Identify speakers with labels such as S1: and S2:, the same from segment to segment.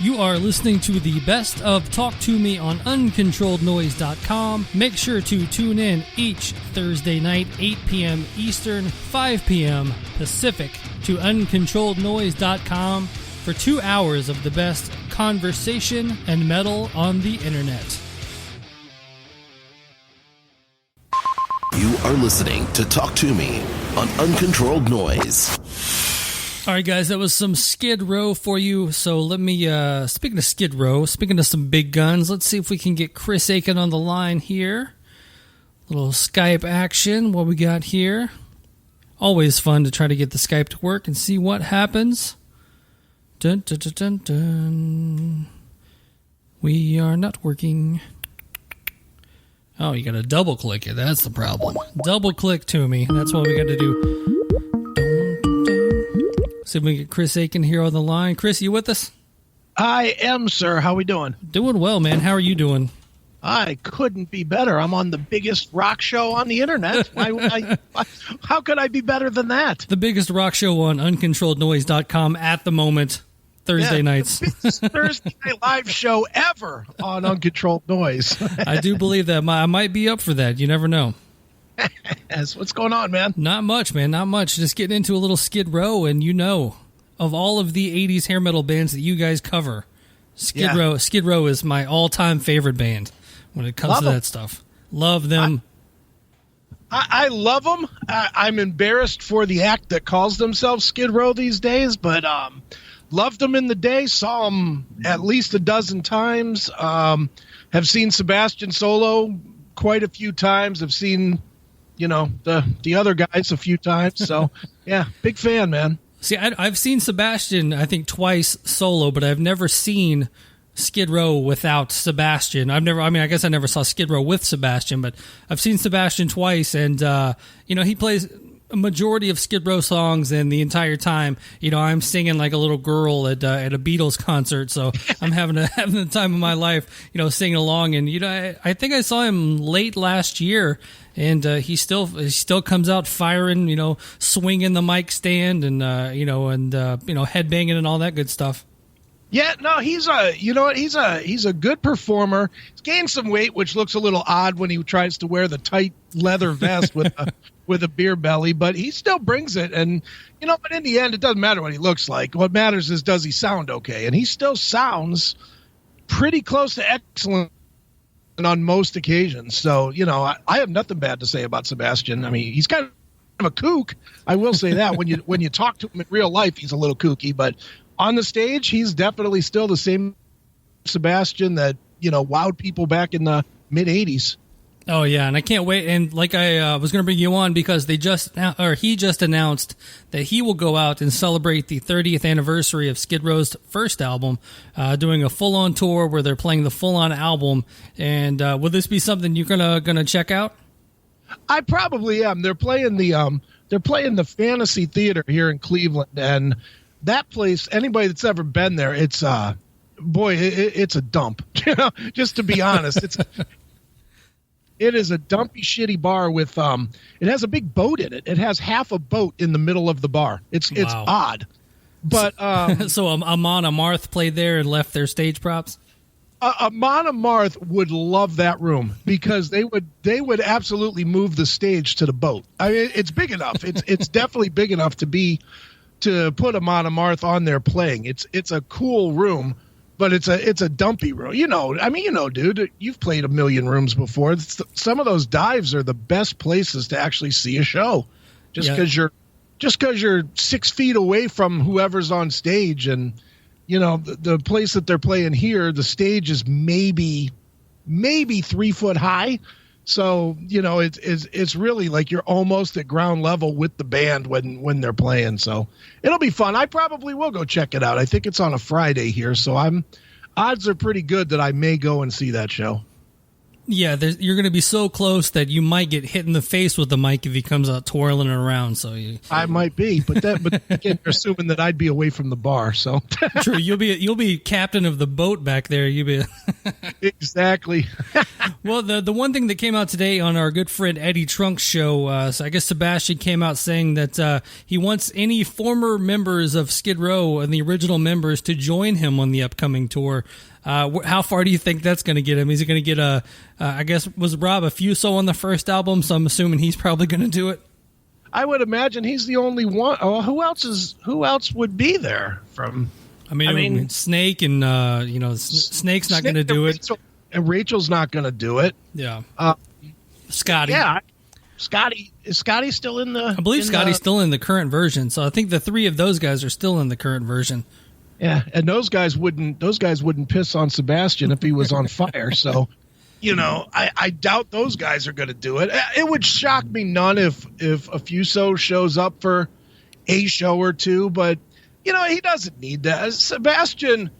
S1: You are listening to the best of Talk to Me on uncontrollednoise.com. Make sure to tune in each Thursday night, 8 p.m. Eastern, 5 p.m. Pacific, to uncontrollednoise.com for 2 hours of the best conversation and metal on the internet.
S2: You are listening to Talk to Me on Uncontrolled Noise.
S1: All right, guys, that was some Skid Row for you. So let me, speaking of Skid Row, speaking of some big guns, let's see if we can get Chris Akin on the line here. Little Skype action, what we got here. Always fun to try to get the Skype to work and see what happens. Dun, dun, dun, dun, dun. We are not working. Oh, you got to double click it. That's the problem. Double click to me. That's what we got to do. See if we can get Chris Akin here on the line. Chris, you with us?
S3: I am, sir. How we doing?
S1: Doing well, man. How are you doing?
S3: I couldn't be better. I'm on the biggest rock show on the internet. How could I be better than that?
S1: The biggest rock show on uncontrollednoise.com at the moment, Thursday nights.
S3: The biggest Thursday night live show ever on Uncontrolled Noise.
S1: I do believe that. I might be up for that. You never know.
S3: Yes. What's going on, man?
S1: Not much, man. Not much. Just getting into a little Skid Row, and of all of the 80s hair metal bands that you guys cover, Skid Row is my all-time favorite band when it comes to that stuff. Love them.
S3: I love them. I'm embarrassed for the act that calls themselves Skid Row these days, but loved them in the day. Saw them at least a dozen times. Have seen Sebastian solo quite a few times. I've seen the other guys a few times. So, yeah, big fan, man.
S1: See, I've seen Sebastian, I think, twice solo, but I've never seen Skid Row without Sebastian. I guess I never saw Skid Row with Sebastian, but I've seen Sebastian twice, and, he plays a majority of Skid Row songs, and the entire time, I'm singing like a little girl at a Beatles concert, so I'm having the time of my life, singing along, and, I think I saw him late last year, and he still comes out firing, swinging the mic stand, and headbanging and all that good stuff.
S3: Yeah, no, he's a good performer. He's gained some weight, which looks a little odd when he tries to wear the tight leather vest with a beer belly, but he still brings it. And but in the end, it doesn't matter what he looks like. What matters is, does he sound okay? And he still sounds pretty close to excellent on most occasions. So, I have nothing bad to say about Sebastian. I mean, he's kind of a kook. I will say that when you talk to him in real life, he's a little kooky, but on the stage, he's definitely still the same Sebastian that, wowed people back in the mid 80s.
S1: Oh yeah. And I can't wait. And like I was going to bring you on because he just announced that he will go out and celebrate the 30th anniversary of Skid Row's first album, doing a full on tour where they're playing the full on album. And, will this be something you're going to check out?
S3: I probably am. They're playing the Fantasy Theater here in Cleveland, and that place, anybody that's ever been there, it's it's a dump. Just to be honest, it is a dumpy, shitty bar with it has a big boat in it. It has half a boat in the middle of the bar. It's odd, but
S1: so Amon Amarth played there and left their stage props.
S3: Amon Amarth would love that room because they would absolutely move the stage to the boat. I mean, it's big enough. It's definitely big enough to put Amon Amarth on there playing. It's a cool room, but it's a dumpy room. Dude, you've played a million rooms before. Some of those dives are the best places to actually see a show, just because you're 6 feet away from whoever's on stage, and the place that they're playing here, the stage is maybe 3 foot high. So, it's really like you're almost at ground level with the band when they're playing. So it'll be fun. I probably will go check it out. I think it's on a Friday here. So odds are pretty good that I may go and see that show.
S1: Yeah, you're going to be so close that you might get hit in the face with the mic if he comes out twirling it around. So
S3: I might be, but again, you're assuming that I'd be away from the bar. So
S1: true, you'll be captain of the boat back there. You'll be
S3: exactly.
S1: Well, the one thing that came out today on our good friend Eddie Trunk's show, so I guess Sebastian came out saying that he wants any former members of Skid Row and the original members to join him on the upcoming tour. How far do you think that's going to get him? Is he going to get I guess, was Rob a Fuso on the first album, so I'm assuming he's probably going to do it?
S3: I would imagine he's the only one. Oh, who else would be there from?
S1: I mean Snake and, Snake's not going to do it.
S3: And Rachel's not going to do it.
S1: Yeah. Scotty.
S3: Yeah. Is Scotty still in the?
S1: I believe Scotty's still in the current version, so I think the three of those guys are still in the current version.
S3: Yeah, and those guys wouldn't piss on Sebastian if he was on fire. So, I doubt those guys are going to do it. It would shock me none if a Fuso shows up for a show or two, but he doesn't need that. Sebastian,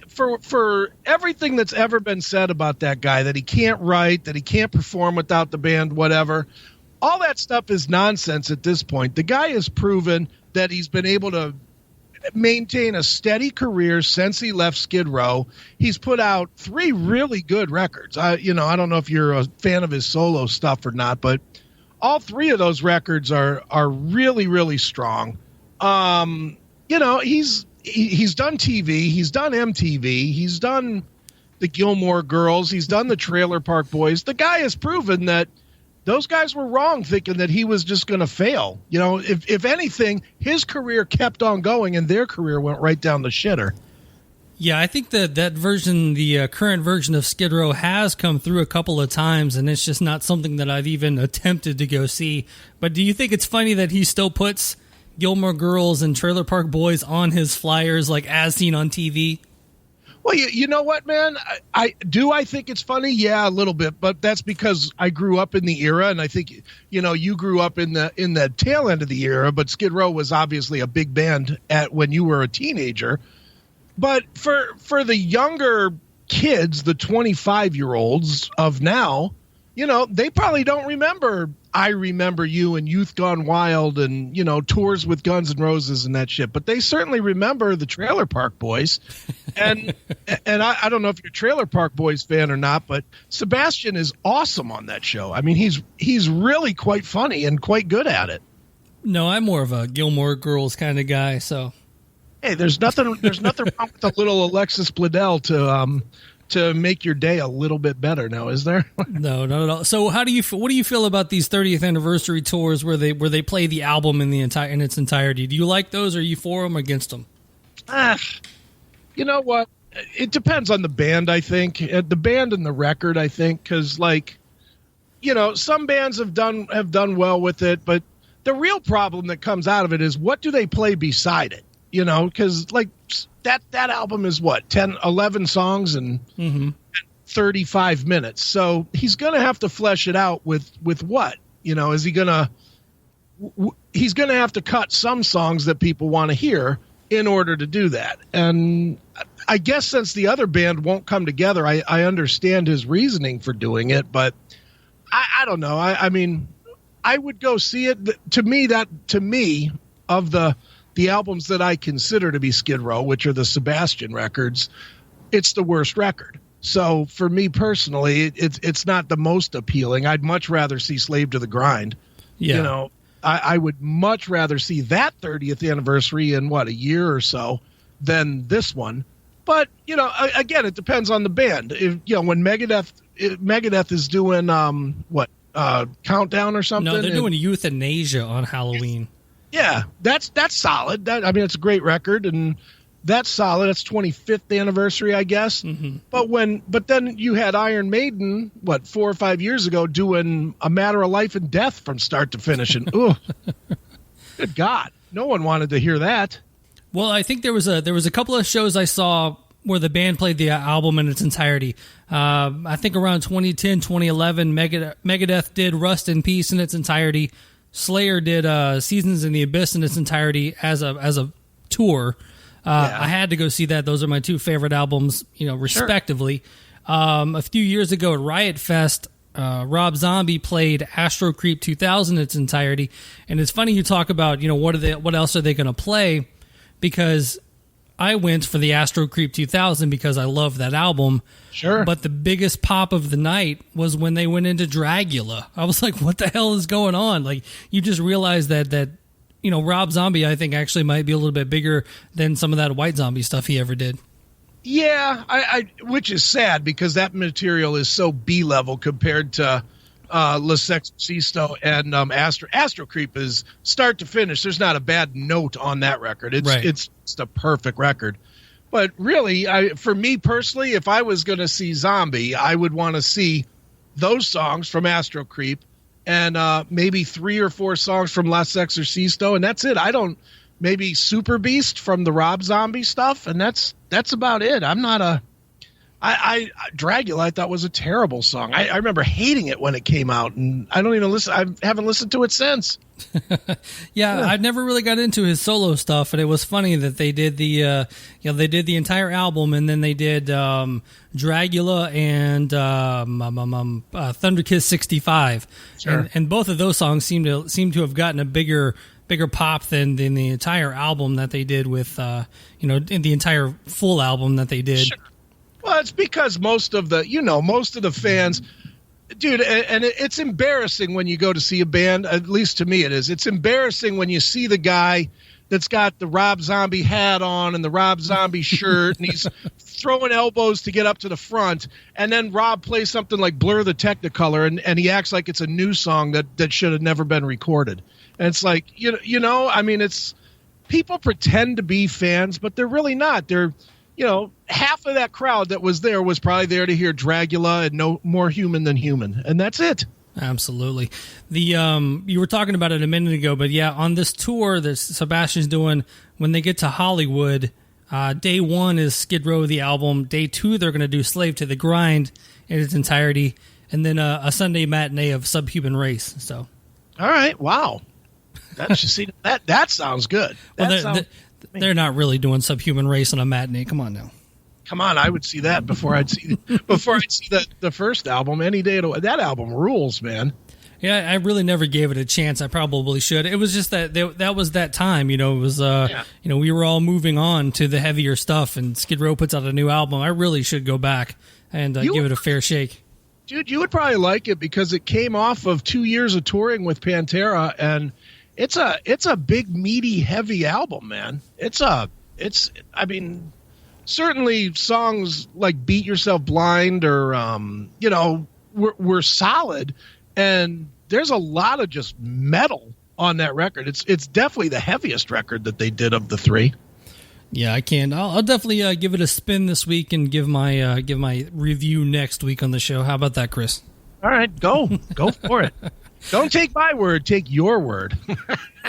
S3: for everything that's ever been said about that guy, that he can't write, that he can't perform without the band, whatever, all that stuff is nonsense at this point. The guy has proven that he's been able to maintain a steady career since he left Skid Row. He's put out 3 really good records. I don't know if you're a fan of his solo stuff or not, but all 3 of those records are really, really strong. He's done TV, he's done MTV, he's done the Gilmore Girls, he's done the Trailer Park Boys. The guy has proven that those guys were wrong thinking that he was just going to fail. If anything, his career kept on going and their career went right down the shitter.
S1: Yeah, I think that version, the current version of Skid Row has come through a couple of times, and it's just not something that I've even attempted to go see. But do you think it's funny that he still puts Gilmore Girls and Trailer Park Boys on his flyers, like as seen on TV?
S3: Well, you know what, man? I think it's funny. Yeah, a little bit, but that's because I grew up in the era, and I think you grew up in the tail end of the era. But Skid Row was obviously a big band when you were a teenager. But for the younger kids, the 25-year-olds of now, they probably don't remember I Remember You and Youth Gone Wild and, tours with Guns N' Roses and that shit. But they certainly remember the Trailer Park Boys. And I don't know if you're a Trailer Park Boys fan or not, but Sebastian is awesome on that show. I mean, he's really quite funny and quite good at it.
S1: No, I'm more of a Gilmore Girls kind of guy, so.
S3: Hey, there's nothing wrong with a little Alexis Bledel to make your day a little bit better now, is there?
S1: No, not at all. So what do you feel about these 30th anniversary tours where they play the album in its entirety? Do you like those, or are you for them or against them?
S3: You know what? It depends on the band, I think. The band and the record, I think, because some bands have done well with it, but the real problem that comes out of it is what do they play beside it? Because that album is what, 10, 11 songs and 35 minutes. So he's going to have to flesh it out with what? Is he going he's going to have to cut some songs that people want to hear in order to do that. And I guess since the other band won't come together, I understand his reasoning for doing it, but I don't know. I mean, I would go see it. To me, of the albums that I consider to be Skid Row, which are the Sebastian records, it's the worst record. So for me personally, it's not the most appealing. I'd much rather see Slave to the Grind.
S1: Yeah.
S3: I would much rather see that 30th anniversary in a year or so than this one. But, again, it depends on the band. When Megadeth is doing Countdown or something.
S1: No, they're doing Euthanasia on Halloween.
S3: Yeah, that's solid. It's a great record, and that's solid. That's 25th anniversary, I guess. Mm-hmm. But then you had Iron Maiden, 4 or 5 years ago, doing A Matter of Life and Death from start to finish, and good God, no one wanted to hear that.
S1: Well, I think there was a couple of shows I saw where the band played the album in its entirety. I think around 2010, 2011, Megadeth did Rust in Peace in its entirety. Slayer did Seasons in the Abyss in its entirety as a tour. I had to go see that. Those are my 2 favorite albums, respectively. A few years ago at Riot Fest, Rob Zombie played Astro Creep 2000 in its entirety, and it's funny you talk about what else are they going to play, because I went for the Astro Creep 2000 because I love that album.
S3: Sure.
S1: But the biggest pop of the night was when they went into Dragula. I was like, what the hell is going on? Like, you just realize that Rob Zombie, I think, actually might be a little bit bigger than some of that White Zombie stuff he ever did.
S3: Yeah, I which is sad because that material is so B-level compared to Les Exorcisto and Astro Creep is start to finish. There's not a bad note on that record. It's just a perfect record. But really, for me personally, if I was going to see Zombie, I would want to see those songs from Astro Creep and maybe 3 or 4 songs from Les Exorcisto, and that's it. Maybe Super Beast from the Rob Zombie stuff, and that's about it. I'm not a Dragula I thought was a terrible song. I remember hating it when it came out, and I don't even listen. I haven't listened to it since.
S1: Yeah, I never really got into his solo stuff, and it was funny that they did the they did the entire album, and then they did Dragula and Thunder Kiss 65,
S3: Sure.
S1: and both of those songs seem to have gotten a bigger pop than the entire album that they did with in the entire full album that they did.
S3: Sure. Well, it's because most of the fans, dude, and it's embarrassing when you go to see a band, at least to me it is. It's embarrassing when you see the guy that's got the Rob Zombie hat on and the Rob Zombie shirt, and he's throwing elbows to get up to the front, and then Rob plays something like Blur the Technicolor, and he acts like it's a new song that should have never been recorded. And it's like, it's people pretend to be fans, but they're really not. They're, half of that crowd that was there was probably there to hear Dragula and no More Human Than Human, and that's it.
S1: Absolutely. You were talking about it a minute ago, but yeah, on this tour that Sebastian's doing, when they get to Hollywood, day 1 is Skid Row, the album. Day 2, they're going to do Slave to the Grind in its entirety, and then a Sunday matinee of Subhuman Race. So,
S3: all right, wow. That sounds good.
S1: They're not really doing Subhuman Race on a matinee. Come on now.
S3: Come on, I would see that before I'd see the first album any day. That album rules, man.
S1: Yeah, I really never gave it a chance. I probably should. It was just that was that time. It was we were all moving on to the heavier stuff, and Skid Row puts out a new album. I really should go back and give it a fair shake.
S3: Dude, you would probably like it because it came off of 2 years of touring with Pantera, and it's a big, meaty, heavy album, man. Certainly songs like Beat Yourself Blind or, were solid, and there's a lot of just metal on that record. It's definitely the heaviest record that they did of the 3.
S1: Yeah, I can. I'll definitely give it a spin this week and give my review next week on the show. How about that, Chris?
S3: All right, go for it. Don't take my word, take your word.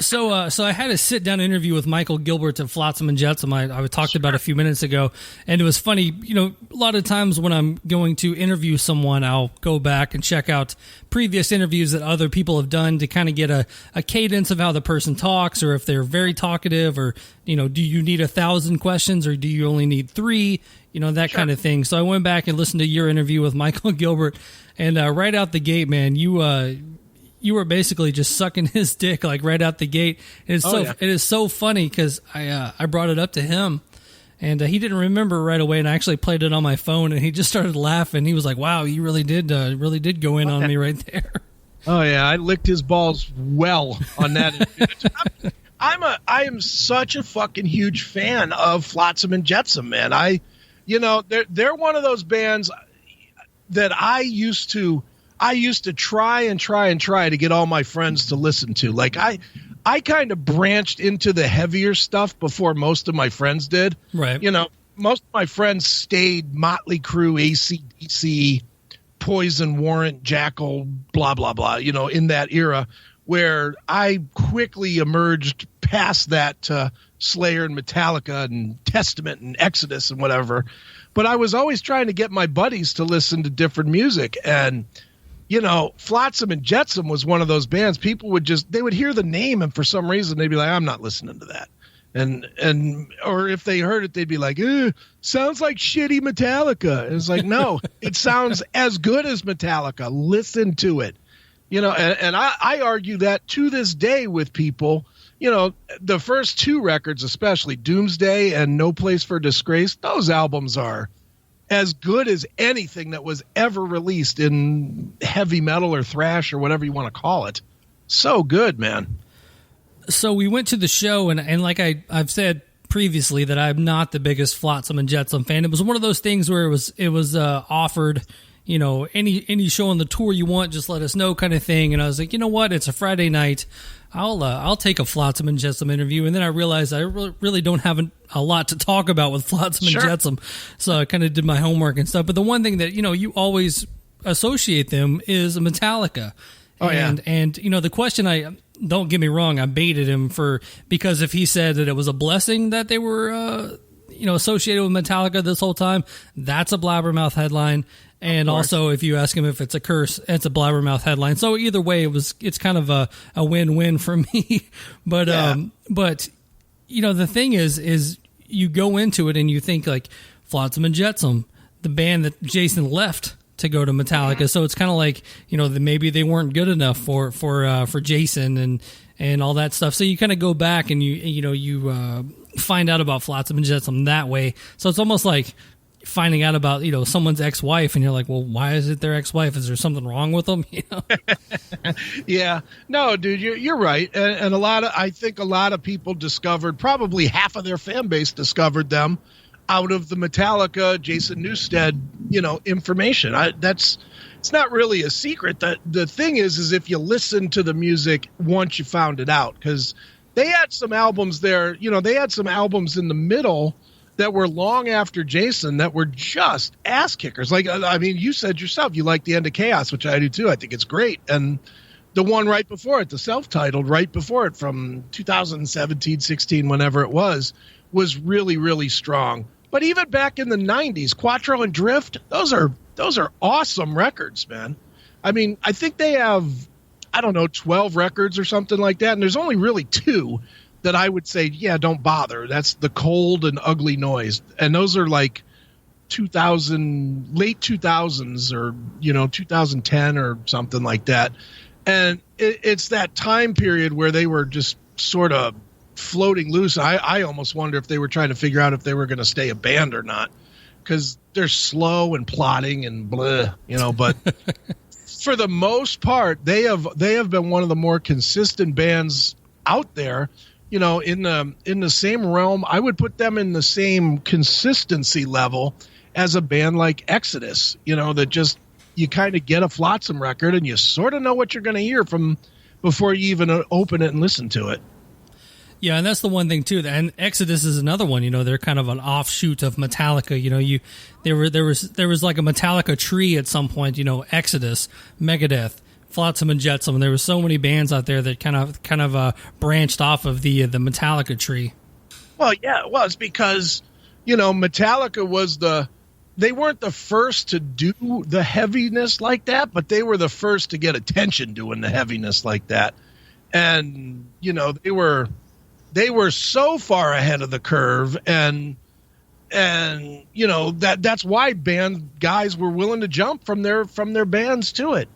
S1: So I had a sit-down interview with Michael Gilbert of Flotsam and Jetsam. I talked about a few minutes ago, and it was funny. A lot of times when I'm going to interview someone, I'll go back and check out previous interviews that other people have done to kind of get a cadence of how the person talks, or if they're very talkative, or, do you need 1,000 questions, or do you only need 3? That kind of thing. So I went back and listened to your interview with Michael Gilbert, and right out the gate, man, you were basically just sucking his dick like right out the gate. It is so funny because I brought it up to him, and he didn't remember right away. And I actually played it on my phone, and he just started laughing. He was like, "Wow, you really did go in on me right there."
S3: Oh yeah, I licked his balls well on that. I am such a fucking huge fan of Flotsam and Jetsam, man. They're one of those bands that I used to try to get all my friends to listen to. Like I kind of branched into the heavier stuff before most of my friends did.
S1: Right.
S3: Most of my friends stayed Motley Crue, AC/DC, Poison, Warrant, Jackal, blah, blah, blah, in that era, where I quickly emerged past that to Slayer and Metallica and Testament and Exodus and whatever. But I was always trying to get my buddies to listen to different music. And Flotsam and Jetsam was one of those bands. People would hear the name, and for some reason they'd be like, I'm not listening to that. and or if they heard it, they'd be like, sounds like shitty Metallica. And it's like, no, it sounds as good as Metallica. Listen to it. And I argue that to this day with people. The first two records, especially Doomsday and No Place for Disgrace, those albums are as good as anything that was ever released in heavy metal or thrash or whatever you want to call it. So good, man.
S1: So we went to the show, and like I've said previously that I'm not the biggest Flotsam and Jetsam fan. It was one of those things where it was offered, any show on the tour you want, just let us know kind of thing. And I was like, you know what? It's a Friday night. I'll take a Flotsam and Jetsam interview. And then I realized I really don't have a lot to talk about with Flotsam and Jetsam. So I kind of did my homework and stuff. But the one thing that, you always associate them is Metallica. Oh, and the question don't get me wrong, I baited him because if he said that it was a blessing that they were, associated with Metallica this whole time, that's a blabbermouth headline. And also, if you ask him if it's a curse, it's a blabbermouth headline. So either way, it's kind of a win-win for me. But the thing is you go into it and you think like Flotsam and Jetsam, the band that Jason left to go to Metallica. So it's kind of like maybe they weren't good enough for Jason and all that stuff. So you kind of go back and you find out about Flotsam and Jetsam that way. So it's almost like finding out about someone's ex-wife, and you're like, well, why is it their ex-wife? Is there something wrong with them?
S3: Yeah, no, dude, you're right, and I think a lot of people discovered, probably half of their fan base discovered them out of the Metallica Jason Newsted information. It's not really a secret. That the thing is if you listen to the music once you found it out, because they had some albums there, they had some albums in the middle that were long after Jason that were just ass kickers. Like, I mean, you said yourself, you like The End of Chaos, which I do too. I think it's great. And the one right before it, the self-titled right before it from 2017, 16, whenever it was really, really strong. But even back in the 90s, Quattro and Drift, those are awesome records, man. I mean, I think they have, 12 records or something like that. And there's only really two that I would say, yeah, don't bother. That's The Cold and Ugly Noise. And those are like late 2000s or, 2010 or something like that. And it's that time period where they were just sort of floating loose. I almost wonder if they were trying to figure out if they were going to stay a band or not, because they're slow and plotting and blah, but for the most part, they have been one of the more consistent bands out there. In the same realm, I would put them in the same consistency level as a band like Exodus, that just, you kind of get a Flotsam record and you sort of know what you're going to hear from before you even open it and listen to it.
S1: Yeah, and that's the one thing too. And Exodus is another one. They're kind of an offshoot of Metallica. There was like a Metallica tree at some point. Exodus, Megadeth, Flotsam and Jetsam. There were so many bands out there that kind of branched off of the Metallica tree.
S3: Well, yeah, it was because Metallica they weren't the first to do the heaviness like that, but they were the first to get attention doing the heaviness like that. And they were so far ahead of the curve, and that's why band guys were willing to jump from their bands to it.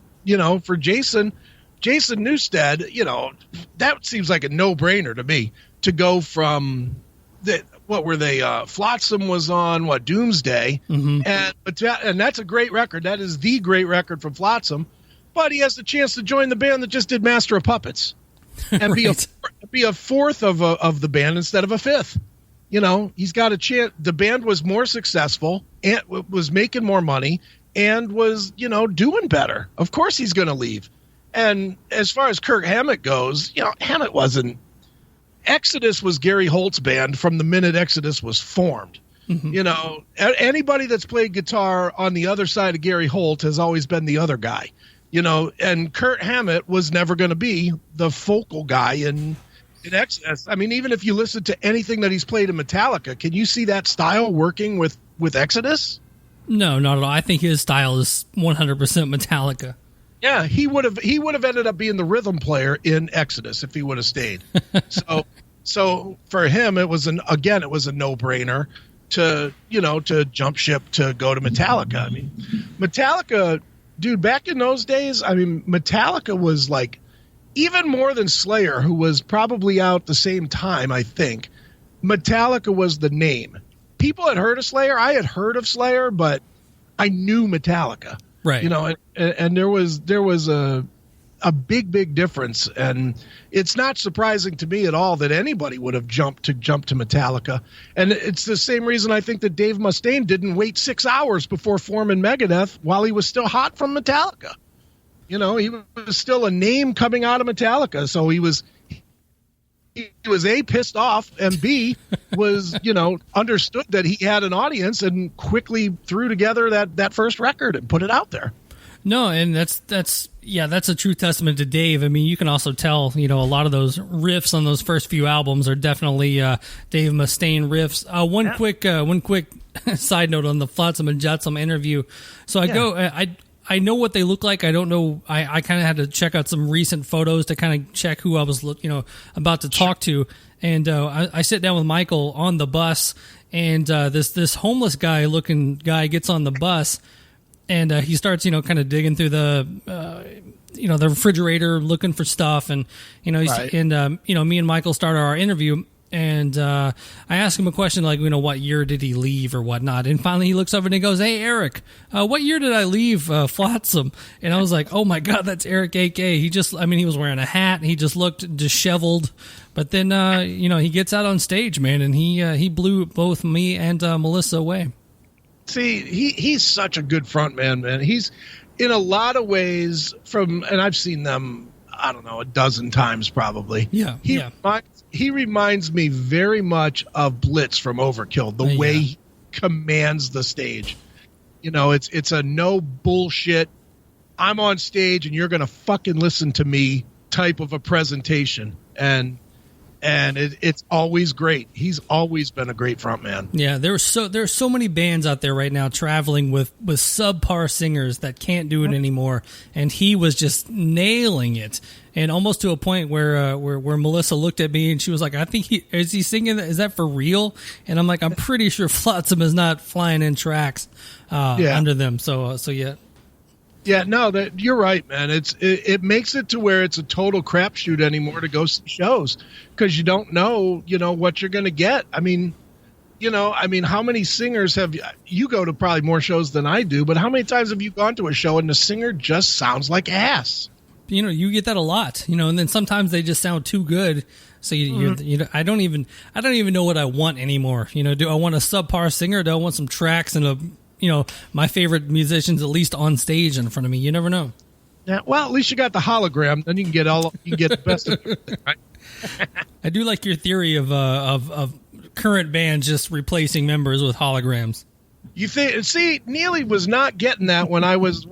S3: For Jason Newsted, that seems like a no-brainer to me to go from what were they? Flotsam was on Doomsday, and that's a great record. That is the great record from Flotsam. But he has the chance to join the band that just did Master of Puppets and
S1: right.
S3: be a fourth of the band instead of a fifth. He's got a chance. The band was more successful and was making more money and was, doing better. Of course he's going to leave. And as far as Kirk Hammett goes, Hammett wasn't. Exodus was Gary Holt's band from the minute Exodus was formed. Mm-hmm. Anybody that's played guitar on the other side of Gary Holt has always been the other guy. And Kurt Hammett was never going to be the focal guy in Exodus. I mean, even if you listen to anything that he's played in Metallica, can you see that style working with Exodus?
S1: No, not at all. I think his style is 100% Metallica.
S3: Yeah, he would have ended up being the rhythm player in Exodus if he would have stayed. So, So for him, it was a no-brainer to jump ship to go to Metallica. I mean, Metallica, dude, back in those days, I mean, Metallica was like, even more than Slayer, who was probably out the same time, I think, Metallica was the name. People had heard of Slayer. I had heard of Slayer, but I knew Metallica.
S1: Right.
S3: You know, and there was a big difference, and it's not surprising to me at all that anybody would have jumped to Metallica. And it's the same reason I think that Dave Mustaine didn't wait 6 hours before forming Megadeth while he was still hot from Metallica. You know, he was still a name coming out of Metallica, so he was A, pissed off, and B, was, understood that he had an audience and quickly threw together that first record and put it out there.
S1: No, and that's a true testament to Dave. I mean, you can also tell, a lot of those riffs on those first few albums are definitely Dave Mustaine riffs. One quick side note on the Flotsam and Jetsam interview. So I know what they look like. I don't know. I kind of had to check out some recent photos to kind of check who I was, about to talk to. And I sit down with Michael on the bus, and this homeless looking guy gets on the bus, and he starts, kind of digging through the refrigerator looking for stuff, and right. Me and Michael started our interview. And I asked him a question like, what year did he leave or whatnot? And finally he looks over and he goes, "Hey, Eric, what year did I leave Flotsam?" And I was like, oh, my God, that's Eric A.K. He was wearing a hat. He just looked disheveled. But then, he gets out on stage, man, and he blew both me and Melissa away.
S3: See, he's such a good front man. He's, in a lot of ways, and I've seen them, I don't know, a dozen times probably.
S1: Yeah,
S3: He reminds me very much of Blitz from Overkill, the way he commands the stage. It's a no bullshit, I'm on stage and you're going to fucking listen to me type of a presentation. And it's always great. He's always been a great frontman.
S1: Yeah, there's so many bands out there right now traveling with subpar singers that can't do it anymore, and he was just nailing it, and almost to a point where Melissa looked at me and she was like, "I think is he singing that? Is that for real?" And I'm like, "I'm pretty sure Flotsam is not flying in tracks under them." So yeah.
S3: Yeah, no, you're right, man. It makes it to where it's a total crapshoot anymore to go see shows, because you don't know, what you're going to get. I mean, how many singers have you go to probably more shows than I do, but how many times have you gone to a show and the singer just sounds like ass?
S1: You get that a lot, and then sometimes they just sound too good. So I don't even know what I want anymore. Do I want a subpar singer? Or do I want some tracks and my favorite musicians at least on stage in front of me? You never know.
S3: Yeah, well, at least you got the hologram. Then you can get the best of everything, right?
S1: I do like your theory of current bands just replacing members with holograms.
S3: You think? See, Neely was not getting that when I was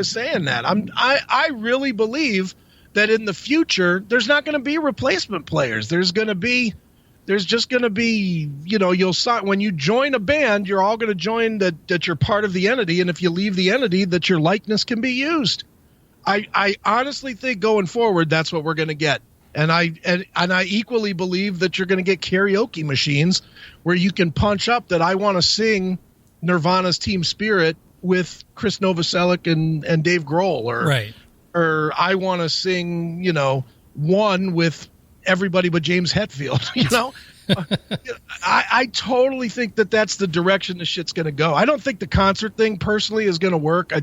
S3: saying that. I really believe that in the future there's not going to be replacement players. There's just going to be, you'll sign when you join a band, you're all going to join that you're part of the entity. And if you leave the entity, that your likeness can be used. I honestly think going forward, that's what we're going to get. And I equally believe that you're going to get karaoke machines where you can punch up that I want to sing Nirvana's Team Spirit with Chris Novoselic and Dave Grohl, or I want to sing, One with everybody but James Hetfield. I totally think that that's the direction the shit's going to go. I don't think the concert thing personally is going to work.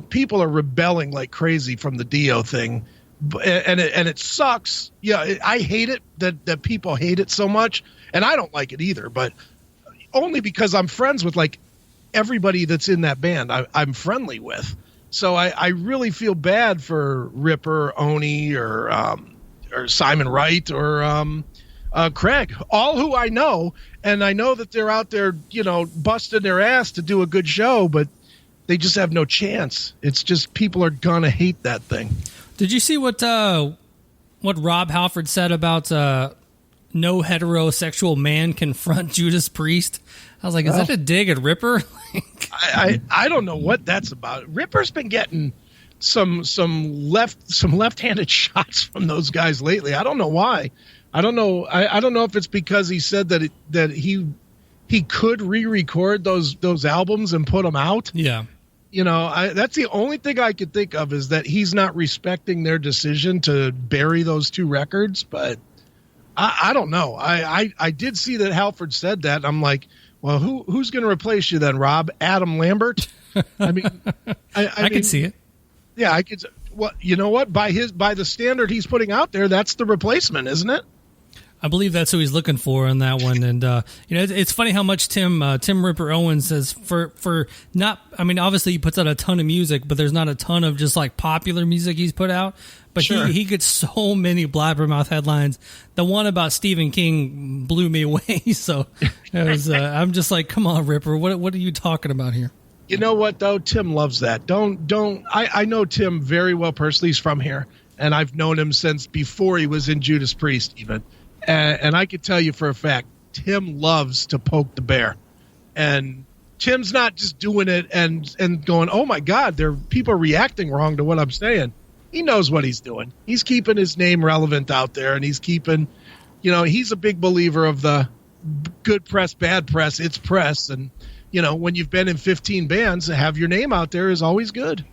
S3: People are rebelling like crazy from the Dio thing, and it sucks. Yeah, I hate it that people hate it so much, and I don't like it either. But only because I'm friends with like everybody that's in that band. I'm friendly with, so I really feel bad for Ripper, Oni, or Simon Wright, or Craig, all who I know, and I know that they're out there, busting their ass to do a good show, but they just have no chance. It's just people are gonna hate that thing.
S1: Did you see what Rob Halford said about no heterosexual man confront Judas Priest? I was like, is that a dig at Ripper?
S3: I don't know what that's about. Ripper's been getting some left-handed shots from those guys lately. I don't know why. I don't know. I don't know if it's because he said that he could re-record those albums and put them out.
S1: Yeah.
S3: That's the only thing I could think of, is that he's not respecting their decision to bury those 2 records. But I don't know. I did see that Halford said that. I'm like, well, who's going to replace you then, Rob? Adam Lambert? I mean,
S1: I could see it. Yeah,
S3: I could. Well, you know what? By the standard he's putting out there, that's the replacement, isn't it?
S1: I believe that's who he's looking for on that one. And, it's funny how much Tim Ripper Owens says for not, I mean, obviously he puts out a ton of music, but there's not a ton of just like popular music he's put out. But sure. he gets so many blabbermouth headlines. The one about Stephen King blew me away. So I'm just like, come on, Ripper, what are you talking about here?
S3: You know what, though? Tim loves that. I know Tim very well personally. He's from here, and I've known him since before he was in Judas Priest even. And I can tell you for a fact, Tim loves to poke the bear. And Tim's not just doing it and going, oh, my God, people are reacting wrong to what I'm saying. He knows what he's doing. He's keeping his name relevant out there, and he's keeping, he's a big believer of the good press, bad press, it's press. And, when you've been in 15 bands, to have your name out there is always good.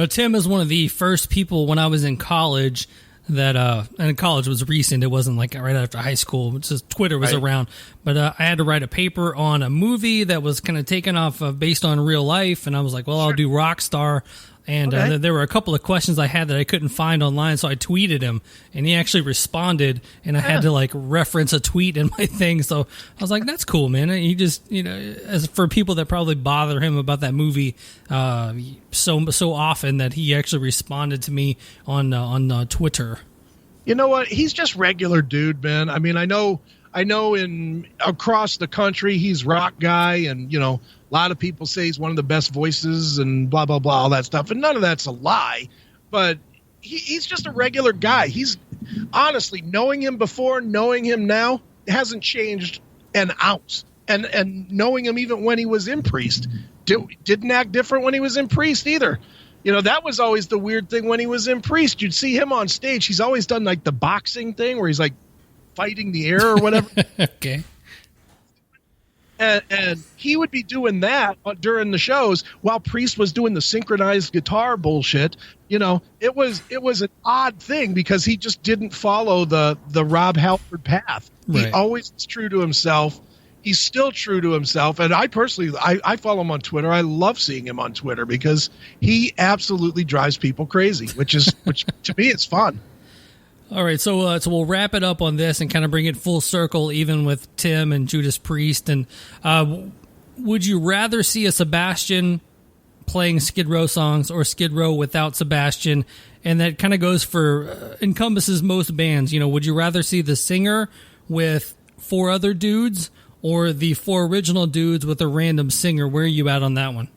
S1: Tim is one of the first people when I was in college that and college was recent. It wasn't like right after high school. It's just Twitter was around. But I had to write a paper on a movie that was kind of taken off based on real life. And I was like, well, I'll do Rockstar. And there were a couple of questions I had that I couldn't find online, so I tweeted him, and he actually responded, and I had to like reference a tweet in my thing. So I was like, "That's cool, man." And he just, as for people that probably bother him about that movie so often, that he actually responded to me on Twitter.
S3: You know what? He's just regular dude, man. I mean, I know in across the country he's rock guy, and a lot of people say he's one of the best voices and blah, blah, blah, all that stuff. And none of that's a lie. But he's just a regular guy. He's honestly, knowing him before, knowing him now, hasn't changed an ounce. And knowing him even when he was in Priest, didn't act different when he was in Priest either. That was always the weird thing when he was in Priest. You'd see him on stage. He's always done like the boxing thing where he's like fighting the air or whatever.
S1: Okay.
S3: And he would be doing that during the shows while Priest was doing the synchronized guitar bullshit. It was an odd thing because he just didn't follow the Rob Halford path. Right. He always was true to himself. He's still true to himself. And I personally, I follow him on Twitter. I love seeing him on Twitter because he absolutely drives people crazy, which to me is fun.
S1: All right, so we'll wrap it up on this and kind of bring it full circle, even with Tim and Judas Priest. And would you rather see a Sebastian playing Skid Row songs or Skid Row without Sebastian? And that kind of goes for encompasses most bands. Would you rather see the singer with 4 other dudes or the 4 original dudes with a random singer? Where are you at on that one?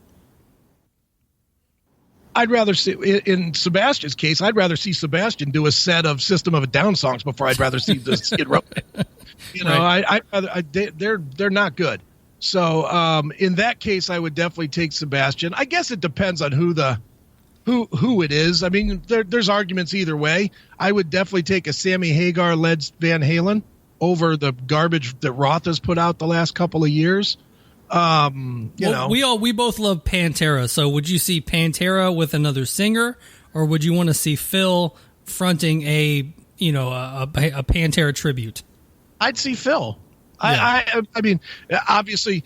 S3: I'd rather see, in Sebastian's case, I'd rather see Sebastian do a set of System of a Down songs before I'd rather see the Skid Row. Right. They're not good. So in that case, I would definitely take Sebastian. I guess it depends on who it is. I mean, there's arguments either way. I would definitely take a Sammy Hagar-led Van Halen over the garbage that Roth has put out the last couple of years.
S1: We both love Pantera. So would you see Pantera with another singer, or would you want to see Phil fronting a Pantera tribute?
S3: I'd see Phil.
S1: Yeah.
S3: I mean, obviously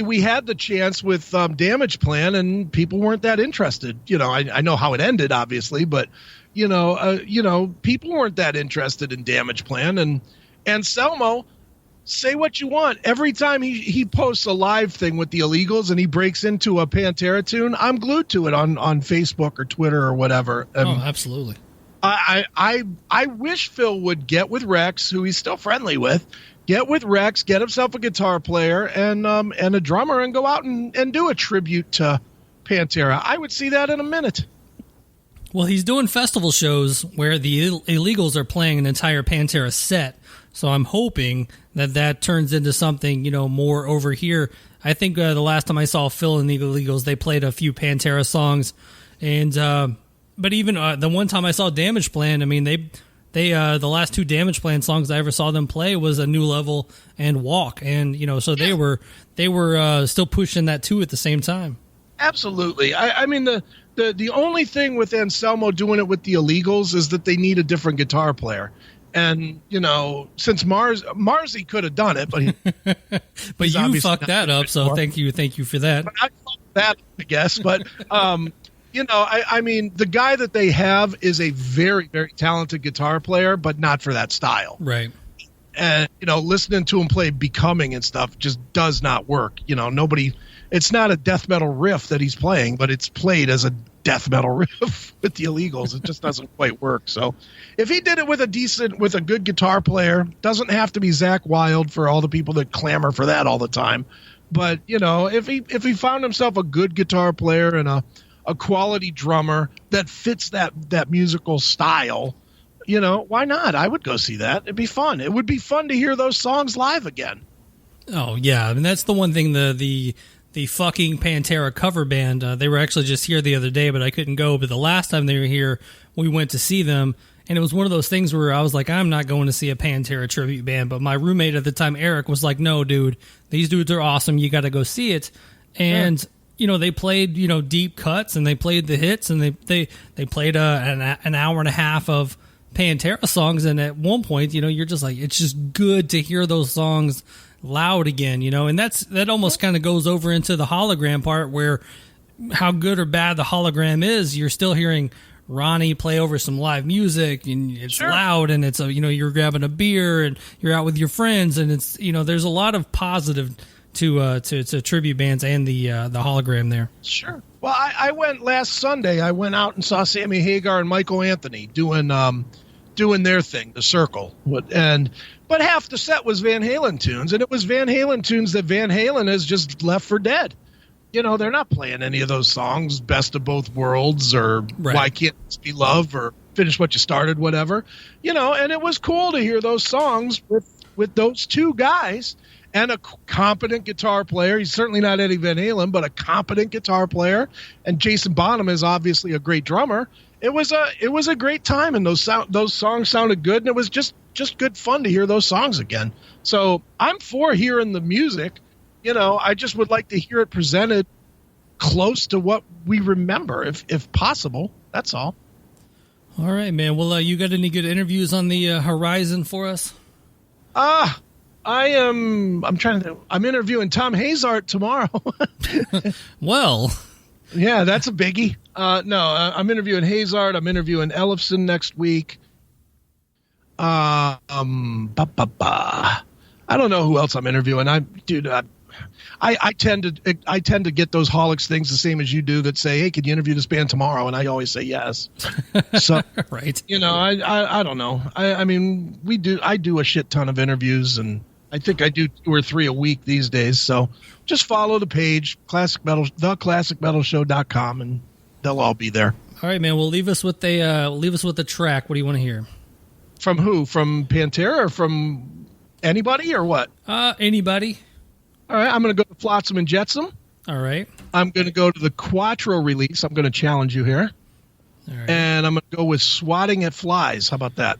S3: we had the chance with Damage Plan, and people weren't that interested. I know how it ended, obviously, but people weren't that interested in Damage Plan, and Anselmo. Say what you want. Every time he posts a live thing with the Illegals and he breaks into a Pantera tune, I'm glued to it on Facebook or Twitter or whatever.
S1: Absolutely.
S3: I wish Phil would get with Rex, who he's still friendly with. Get with Rex, get himself a guitar player and a drummer, and go out and do a tribute to Pantera. I would see that in a minute.
S1: Well, he's doing festival shows where the Illegals are playing an entire Pantera set. So I'm hoping that turns into something, more over here. I think the last time I saw Phil and the Illegals, they played a few Pantera songs. And but even the one time I saw Damage Plan, I mean, They the last two Damage Plan songs I ever saw them play was A New Level and Walk, and so they were still pushing that too at the same time.
S3: Absolutely. I mean the only thing with Anselmo doing it with the Illegals is that they need a different guitar player. And since Marzi could have done it,
S1: but you fucked that up. So thank you for that.
S3: But I fucked that, I guess. But I mean, the guy that they have is a very, very talented guitar player, but not for that style.
S1: Right.
S3: And, listening to him play Becoming and stuff just does not work. It's not a death metal riff that he's playing, but it's played as a death metal riff with the Illegals. It just doesn't quite work. So if he did it with a good guitar player, doesn't have to be Zakk Wylde for all the people that clamor for that all the time. But, if he found himself a good guitar player and a quality drummer that fits that musical style, why not? I would go see that. It'd be fun. It would be fun to hear those songs live again.
S1: Oh yeah, I mean that's the one thing. The fucking Pantera cover band. They were actually just here the other day, but I couldn't go. But the last time they were here, we went to see them, and it was one of those things where I was like, I'm not going to see a Pantera tribute band. But my roommate at the time, Eric, was like, no, dude, these dudes are awesome. You got to go see it. And they played deep cuts, and they played the hits, and they played an hour and a half of Pantera songs. And at one point, you're just like, it's just good to hear those songs loud again, and that almost kind of goes over into the hologram part, where how good or bad the hologram is, you're still hearing Ronnie play over some live music, and it's loud, and it's you're grabbing a beer and you're out with your friends, and it's there's a lot of positive to tribute bands and the hologram there. Sure.
S3: Well, I went last Sunday. I went out and saw Sammy Hagar and Michael Anthony doing their thing, the Circle, but half the set was Van Halen tunes, and it was Van Halen tunes that Van Halen has just left for dead. They're not playing any of those songs, Best of Both Worlds or Why Can't This Be Love or Finish What You Started, whatever. And it was cool to hear those songs with those two guys and a competent guitar player. He's certainly not Eddie Van Halen, but a competent guitar player. And Jason Bonham is obviously a great drummer. It was a great time, and those songs sounded good, and it was just good fun to hear those songs again. So I'm for hearing the music. I just would like to hear it presented close to what we remember, if possible. That's all.
S1: All right, man. Well, you got any good interviews on the horizon for us?
S3: I'm interviewing Tom Hazard tomorrow.
S1: Well,
S3: yeah, that's a biggie. I'm interviewing Hazard. I'm interviewing Ellefson next week. I don't know who else I'm interviewing. I tend to get those Holics things the same as you do that say, hey, can you interview this band tomorrow? And I always say yes. So,
S1: right.
S3: I don't know. I mean, I do a shit ton of interviews, and I think I do 2 or 3 a week these days. So just follow the page, theclassicmetalshow.com, and they'll all be there.
S1: All right, man. Well, leave us with the track. What do you want to hear?
S3: From who? From Pantera or from anybody or what?
S1: Anybody.
S3: All right, I'm going to go to Flotsam and Jetsam.
S1: All right.
S3: I'm going to go to the Quattro release. I'm going to challenge you here.
S1: All right.
S3: And I'm going to go with Swatting at Flies. How about that?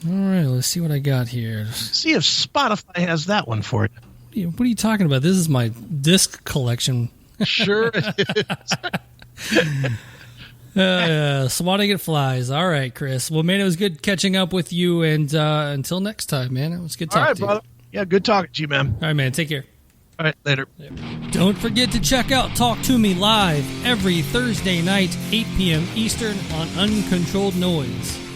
S1: All right, let's see what I got here.
S3: See if Spotify has that one for you.
S1: What are you talking about? This is my disc collection.
S3: Sure it is.
S1: Swatting at Flies. All right, Chris. Well, man, it was good catching up with you, and until next time, man, it was good talking to you. All right, brother.
S3: Yeah, good talking to you, man.
S1: All right, man, take care.
S3: All right, later.
S1: Don't forget to check out Talk to Me live every Thursday night, 8 p.m. Eastern on Uncontrolled Noise.